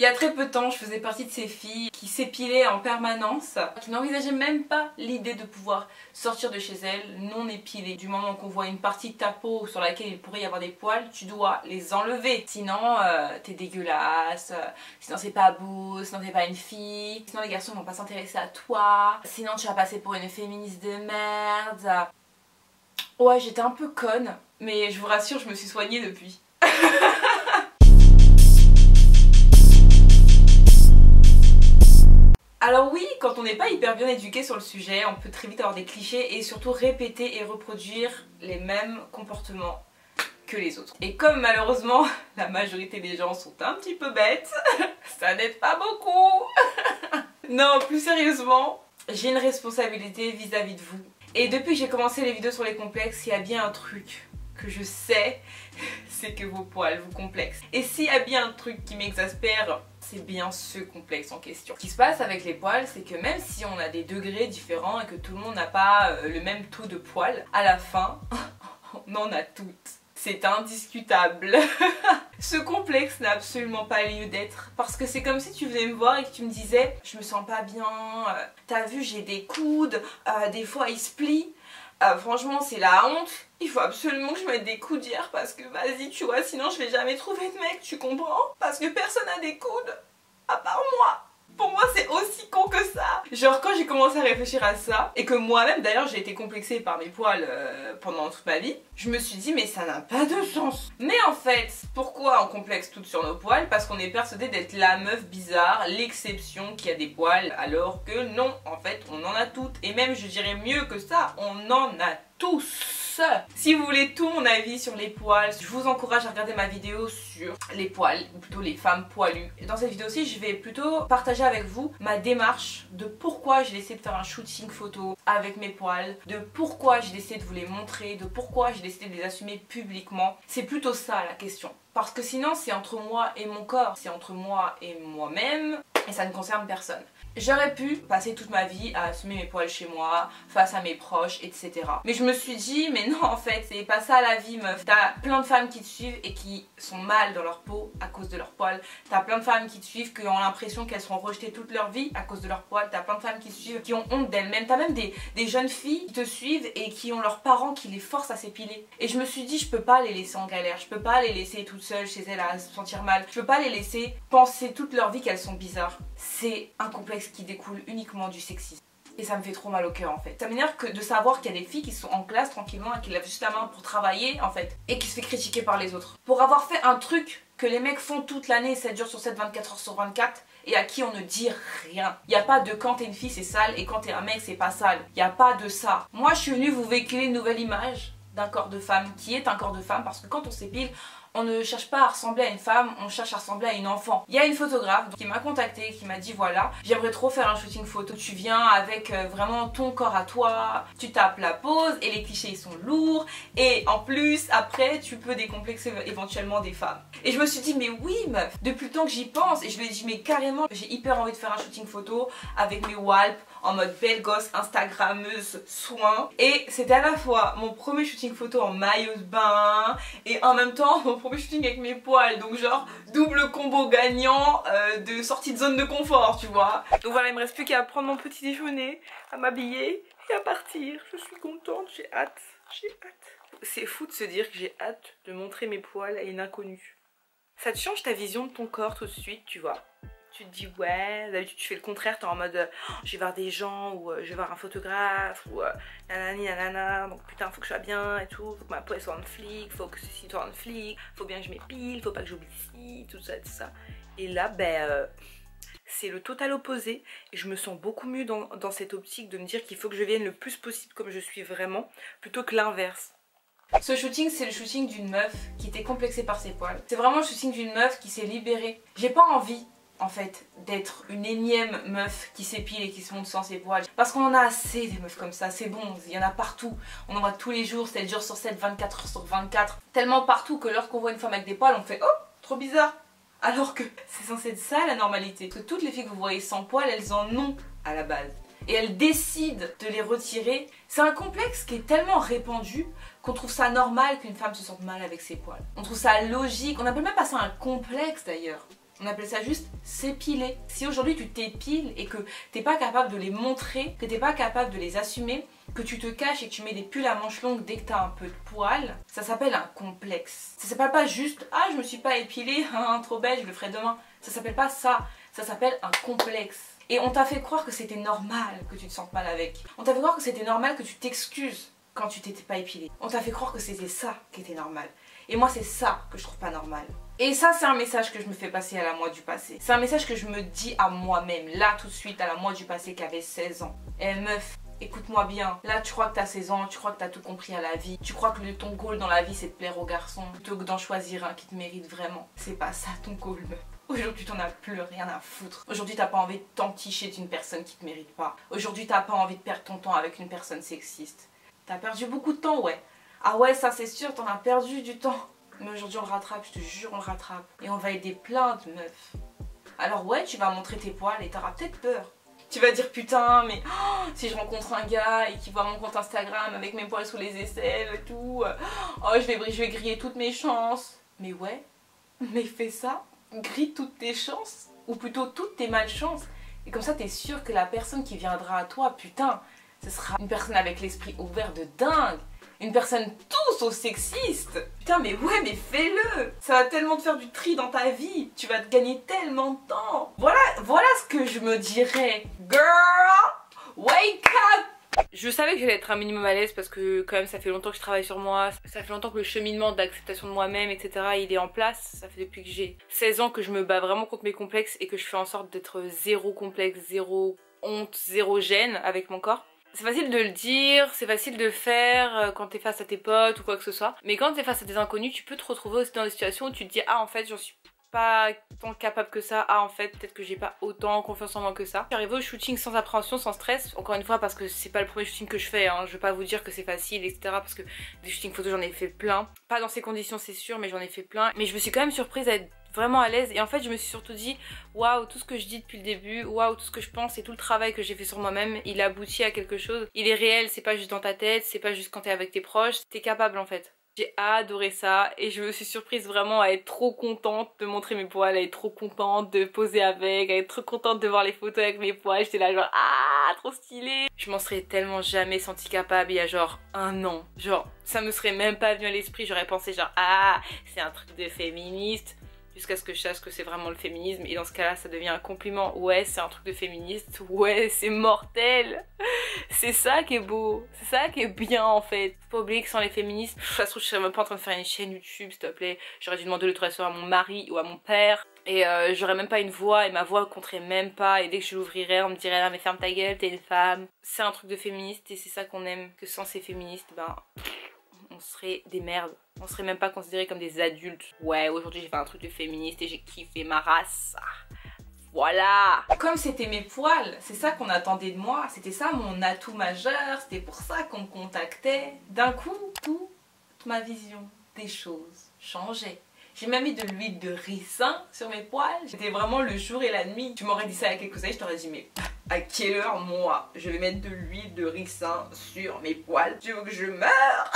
Il y a très peu de temps, je faisais partie de ces filles qui s'épilaient en permanence, qui n'envisageaient même pas l'idée de pouvoir sortir de chez elles non épilées. Du moment qu'on voit une partie de ta peau sur laquelle il pourrait y avoir des poils, tu dois les enlever. Sinon, t'es dégueulasse, sinon c'est pas beau, sinon t'es pas une fille, sinon les garçons vont pas s'intéresser à toi, sinon tu vas passer pour une féministe de merde. Ouais, j'étais un peu conne, mais je vous rassure, je me suis soignée depuis. Alors oui, quand on n'est pas hyper bien éduqué sur le sujet, on peut très vite avoir des clichés et surtout répéter et reproduire les mêmes comportements que les autres. Et comme malheureusement la majorité des gens sont un petit peu bêtes, ça n'aide pas beaucoup. Non, plus sérieusement, j'ai une responsabilité vis-à-vis de vous. Et depuis que j'ai commencé les vidéos sur les complexes, il y a bien un truc que je sais, c'est que vos poils vous complexent. Et s'il y a bien un truc qui m'exaspère, c'est bien ce complexe en question. Ce qui se passe avec les poils, c'est que même si on a des degrés différents et que tout le monde n'a pas le même taux de poils, à la fin, on en a toutes. C'est indiscutable. Ce complexe n'a absolument pas lieu d'être. Parce que c'est comme si tu venais me voir et que tu me disais « Je me sens pas bien, t'as vu j'ai des coudes, des fois ils se plient. Franchement c'est la honte, il faut absolument que je mette des coudières parce que vas-y tu vois sinon je vais jamais trouver de mec, tu comprends? Parce que personne n'a des coudes à part moi. Pour moi c'est aussi con que ça. Genre quand j'ai commencé à réfléchir à ça et que moi-même d'ailleurs j'ai été complexée par mes poils pendant toute ma vie, je me suis dit mais ça n'a pas de sens. Mais en fait pourquoi on complexe toutes sur nos poils? Parce qu'on est persuadé d'être la meuf bizarre, l'exception qui a des poils, alors que non, en fait on en a toutes. Et même je dirais mieux que ça, on en a tous. Si vous voulez tout mon avis sur les poils, je vous encourage à regarder ma vidéo sur les poils, ou plutôt les femmes poilues. Et dans cette vidéo-ci, je vais plutôt partager avec vous ma démarche de pourquoi j'ai décidé de faire un shooting photo avec mes poils, de pourquoi j'ai décidé de vous les montrer, de pourquoi j'ai décidé de les assumer publiquement. C'est plutôt ça la question. Parce que sinon c'est entre moi et mon corps, c'est entre moi et moi-même et ça ne concerne personne. J'aurais pu passer toute ma vie à assumer mes poils chez moi, face à mes proches, etc. Mais je me suis dit, mais non en fait, c'est pas ça la vie meuf. T'as plein de femmes qui te suivent et qui sont mal dans leur peau à cause de leurs poils. T'as plein de femmes qui te suivent qui ont l'impression qu'elles seront rejetées toute leur vie à cause de leurs poils. T'as plein de femmes qui te suivent qui ont honte d'elles-mêmes. T'as même des jeunes filles qui te suivent et qui ont leurs parents qui les forcent à s'épiler. Et je me suis dit, je peux pas les laisser en galère, je peux pas les laisser toutes seules chez elles à se sentir mal. Je peux pas les laisser penser toute leur vie qu'elles sont bizarres. C'est un complexe qui découle uniquement du sexisme. Et ça me fait trop mal au cœur en fait. Ça m'énerve que de savoir qu'il y a des filles qui sont en classe tranquillement et qui lèvent juste la main pour travailler en fait. Et qui se fait critiquer par les autres. Pour avoir fait un truc que les mecs font toute l'année, 7 jours sur 7, 24 heures sur 24. Et à qui on ne dit rien. Il n'y a pas de quand t'es une fille c'est sale et quand t'es un mec c'est pas sale. Il n'y a pas de ça. Moi je suis venue vous véhiculer une nouvelle image d'un corps de femme qui est un corps de femme parce que quand on s'épile, on ne cherche pas à ressembler à une femme, on cherche à ressembler à une enfant. Il y a une photographe qui m'a contactée, qui m'a dit voilà, j'aimerais trop faire un shooting photo. Tu viens avec vraiment ton corps à toi, tu tapes la pose et les clichés ils sont lourds et en plus après tu peux décomplexer éventuellement des femmes. Et je me suis dit mais oui meuf, depuis le temps que j'y pense et je lui ai dit mais carrément j'ai hyper envie de faire un shooting photo avec mes walps en mode belle gosse instagrammeuse soin. Et c'était à la fois mon premier shooting photo en maillot de bain et en même temps mon premier shooting avec mes poils, donc genre double combo gagnant de sortie de zone de confort tu vois. Donc voilà, il me reste plus qu'à prendre mon petit déjeuner, à m'habiller et à partir. Je suis contente, j'ai hâte, j'ai hâte. C'est fou de se dire que j'ai hâte de montrer mes poils à une inconnue. Ça te change ta vision de ton corps tout de suite tu vois. Tu te dis ouais, d'habitude tu fais le contraire, t'es en mode je vais voir des gens ou je vais voir un photographe ou nanani nanana, donc putain faut que je sois bien et tout, faut que ma peau soit en flic, faut que ceci soit en flic, faut bien que je m'épile, faut pas que j'oublie ci, tout ça, tout ça. Et là ben c'est le total opposé et je me sens beaucoup mieux dans cette optique de me dire qu'il faut que je vienne le plus possible comme je suis vraiment plutôt que l'inverse. Ce shooting c'est le shooting d'une meuf qui était complexée par ses poils. C'est vraiment le shooting d'une meuf qui s'est libérée. J'ai pas envie en fait d'être une énième meuf qui s'épile et qui se monte sans ses poils parce qu'on en a assez des meufs comme ça, c'est bon, il y en a partout, on en voit tous les jours, 7 jours sur 7, 24 heures sur 24, tellement partout que lorsqu'on voit une femme avec des poils on fait oh trop bizarre, alors que c'est censé être ça la normalité, que toutes les filles que vous voyez sans poils elles en ont à la base et elles décident de les retirer. C'est un complexe qui est tellement répandu qu'on trouve ça normal qu'une femme se sente mal avec ses poils, on trouve ça logique, on appelle même pas ça un complexe d'ailleurs. On appelle ça juste s'épiler. Si aujourd'hui tu t'épiles et que t'es pas capable de les montrer, que t'es pas capable de les assumer, que tu te caches et que tu mets des pulls à manches longues dès que t'as un peu de poils, ça s'appelle un complexe. Ça s'appelle pas juste ah je me suis pas épilée, trop belle, je le ferai demain. Ça s'appelle pas ça, ça s'appelle un complexe. Et on t'a fait croire que c'était normal que tu te sentes mal avec. On t'a fait croire que c'était normal que tu t'excuses quand tu t'étais pas épilée. On t'a fait croire que c'était ça qui était normal. Et moi c'est ça que je trouve pas normal. Et ça c'est un message que je me fais passer à la moi du passé. C'est un message que je me dis à moi-même, là tout de suite à la moi du passé qui avait 16 ans. Eh meuf, écoute-moi bien, là tu crois que t'as 16 ans, tu crois que t'as tout compris à la vie. Tu crois que ton goal dans la vie c'est de plaire aux garçons plutôt que d'en choisir un qui te mérite vraiment. C'est pas ça ton goal meuf. Aujourd'hui t'en as plus rien à foutre. Aujourd'hui t'as pas envie de t'enticher d'une personne qui te mérite pas. Aujourd'hui t'as pas envie de perdre ton temps avec une personne sexiste. T'as perdu beaucoup de temps, ouais. Ah ouais, ça c'est sûr, t'en as perdu du temps. Mais aujourd'hui on le rattrape, je te jure on le rattrape. Et on va aider plein de meufs. Alors ouais, tu vas montrer tes poils et t'auras peut-être peur. Tu vas dire putain mais si je rencontre un gars et qu'il voit mon compte Instagram avec mes poils sous les aisselles et tout, je vais griller toutes mes chances. Mais ouais, mais fais ça, grille toutes tes chances, ou plutôt toutes tes malchances. Et comme ça t'es sûr que la personne qui viendra à toi, putain, ce sera une personne avec l'esprit ouvert de dingue. Une personne tout sauf sexiste. Putain mais ouais mais fais-le. Ça va tellement te faire du tri dans ta vie. Tu vas te gagner tellement de temps. Voilà ce que je me dirais. Girl, wake up. Je savais que j'allais être un minimum à l'aise parce que quand même ça fait longtemps que je travaille sur moi. Ça fait longtemps que le cheminement d'acceptation de moi-même etc. il est en place. Ça fait depuis que j'ai 16 ans que je me bats vraiment contre mes complexes et que je fais en sorte d'être zéro complexe, zéro honte, zéro gêne avec mon corps. C'est facile de le dire, c'est facile de le faire quand t'es face à tes potes ou quoi que ce soit. Mais quand t'es face à des inconnus, tu peux te retrouver aussi dans des situations où tu te dis ah en fait j'en suis pas tant capable que ça, ah en fait peut-être que j'ai pas autant confiance en moi que ça. Je suis arrivée au shooting sans appréhension, sans stress, encore une fois parce que c'est pas le premier shooting que je fais, hein. Je vais pas vous dire que c'est facile etc parce que des shootings photos j'en ai fait plein. Pas dans ces conditions c'est sûr mais j'en ai fait plein. Mais je me suis quand même surprise à être vraiment à l'aise et en fait je me suis surtout dit waouh tout ce que je dis depuis le début, waouh tout ce que je pense et tout le travail que j'ai fait sur moi-même il aboutit à quelque chose, il est réel, c'est pas juste dans ta tête, c'est pas juste quand t'es avec tes proches, t'es capable en fait. J'ai adoré ça et je me suis surprise vraiment à être trop contente de montrer mes poils, à être trop contente de poser avec, à être trop contente de voir les photos avec mes poils, j'étais là genre ah trop stylé. Je m'en serais tellement jamais sentie capable il y a genre un an, genre ça me serait même pas venu à l'esprit, j'aurais pensé genre ah c'est un truc de féministe. Jusqu'à ce que je sache que c'est vraiment le féminisme et dans ce cas là ça devient un compliment, ouais c'est un truc de féministe, ouais c'est mortel. C'est ça qui est beau, c'est ça qui est bien en fait. Faut pas oublier que sans les féministes, ça se trouve je serais même pas en train de faire une chaîne YouTube s'il te plaît. J'aurais dû demander l'autorisation à mon mari ou à mon père. Et j'aurais même pas une voix et ma voix compterait même pas et dès que je l'ouvrirais on me dirait ah mais ferme ta gueule t'es une femme. C'est un truc de féministe et c'est ça qu'on aime, que sans ces féministes ben on serait des merdes. On serait même pas considérés comme des adultes. Ouais, aujourd'hui j'ai fait un truc de féministe et j'ai kiffé ma race. Voilà. Comme c'était mes poils, c'est ça qu'on attendait de moi. C'était ça mon atout majeur. C'était pour ça qu'on me contactait. D'un coup, toute ma vision des choses changeait. J'ai même mis de l'huile de ricin sur mes poils. C'était vraiment le jour et la nuit. Tu m'aurais dit ça il y a quelques années, je t'aurais dit mais à quelle heure moi je vais mettre de l'huile de ricin sur mes poils? Tu veux que je meure?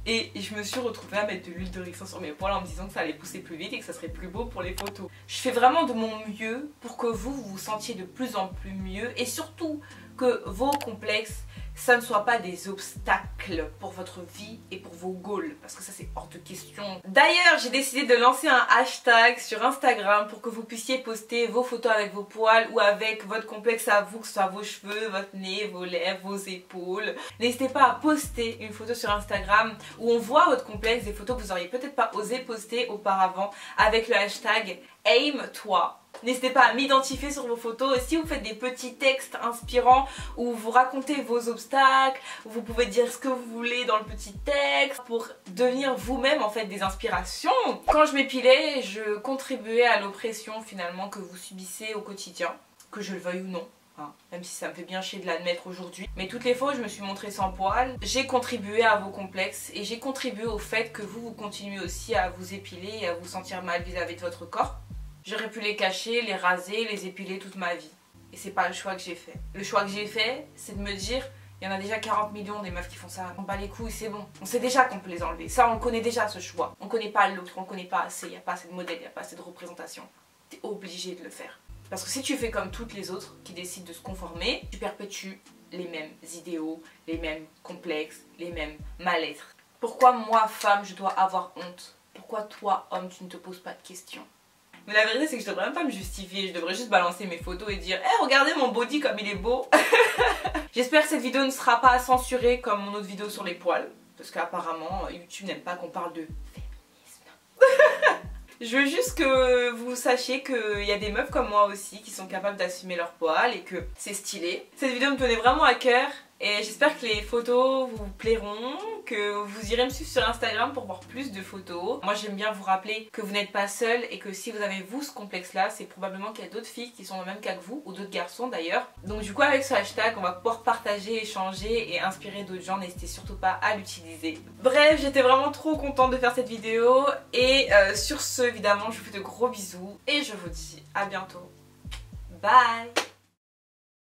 Et je me suis retrouvée à mettre de l'huile de ricin sur mes poils en me disant que ça allait pousser plus vite et que ça serait plus beau pour les photos. Je fais vraiment de mon mieux pour que vous vous sentiez de plus en plus mieux et surtout que vos complexes ça ne soit pas des obstacles pour votre vie et pour vos goals parce que ça c'est hors de question. D'ailleurs j'ai décidé de lancer un hashtag sur Instagram pour que vous puissiez poster vos photos avec vos poils ou avec votre complexe à vous, que ce soit vos cheveux, votre nez, vos lèvres, vos épaules. N'hésitez pas à poster une photo sur Instagram où on voit votre complexe, des photos que vous auriez peut-être pas osé poster auparavant avec le hashtag aime-toi. N'hésitez pas à m'identifier sur vos photos et si vous faites des petits textes inspirants où vous racontez vos obstacles, où vous pouvez dire ce que vous voulez dans le petit texte pour devenir vous-même en fait des inspirations. Quand je m'épilais, je contribuais à l'oppression finalement que vous subissez au quotidien, que je le veuille ou non. Même si ça me fait bien chier de l'admettre aujourd'hui. Mais toutes les fois où je me suis montrée sans poils, j'ai contribué à vos complexes et j'ai contribué au fait que vous continuez aussi à vous épiler et à vous sentir mal vis-à-vis de votre corps. J'aurais pu les cacher, les raser, les épiler toute ma vie. Et c'est pas le choix que j'ai fait. Le choix que j'ai fait, c'est de me dire, il y en a déjà 40 millions des meufs qui font ça. On bat les couilles, c'est bon. On sait déjà qu'on peut les enlever. Ça, on le connaît déjà ce choix. On connaît pas l'autre, on le connaît pas assez. Il n'y a pas assez de modèles, il n'y a pas assez de représentation. t'es obligé de le faire. Parce que si tu fais comme toutes les autres qui décident de se conformer, tu perpétues les mêmes idéaux, les mêmes complexes, les mêmes mal-être. Pourquoi moi, femme, je dois avoir honte? Pourquoi toi, homme, tu ne te poses pas de questions? Mais la vérité, c'est que je devrais même pas me justifier, je devrais juste balancer mes photos et dire « Eh, regardez mon body comme il est beau !» J'espère que cette vidéo ne sera pas censurée comme mon autre vidéo sur les poils. Parce qu'apparemment, YouTube n'aime pas qu'on parle de féminisme. Je veux juste que vous sachiez qu'il y a des meufs comme moi aussi qui sont capables d'assumer leurs poils et que c'est stylé. Cette vidéo me tenait vraiment à cœur et j'espère que les photos vous plairont, que vous irez me suivre sur Instagram pour voir plus de photos. Moi j'aime bien vous rappeler que vous n'êtes pas seul et que si vous avez vous ce complexe là, c'est probablement qu'il y a d'autres filles qui sont dans le même cas que vous, ou d'autres garçons d'ailleurs. Donc du coup avec ce hashtag on va pouvoir partager, échanger et inspirer d'autres gens, n'hésitez surtout pas à l'utiliser. Bref, j'étais vraiment trop contente de faire cette vidéo et sur ce évidemment je vous fais de gros bisous et je vous dis à bientôt. Bye.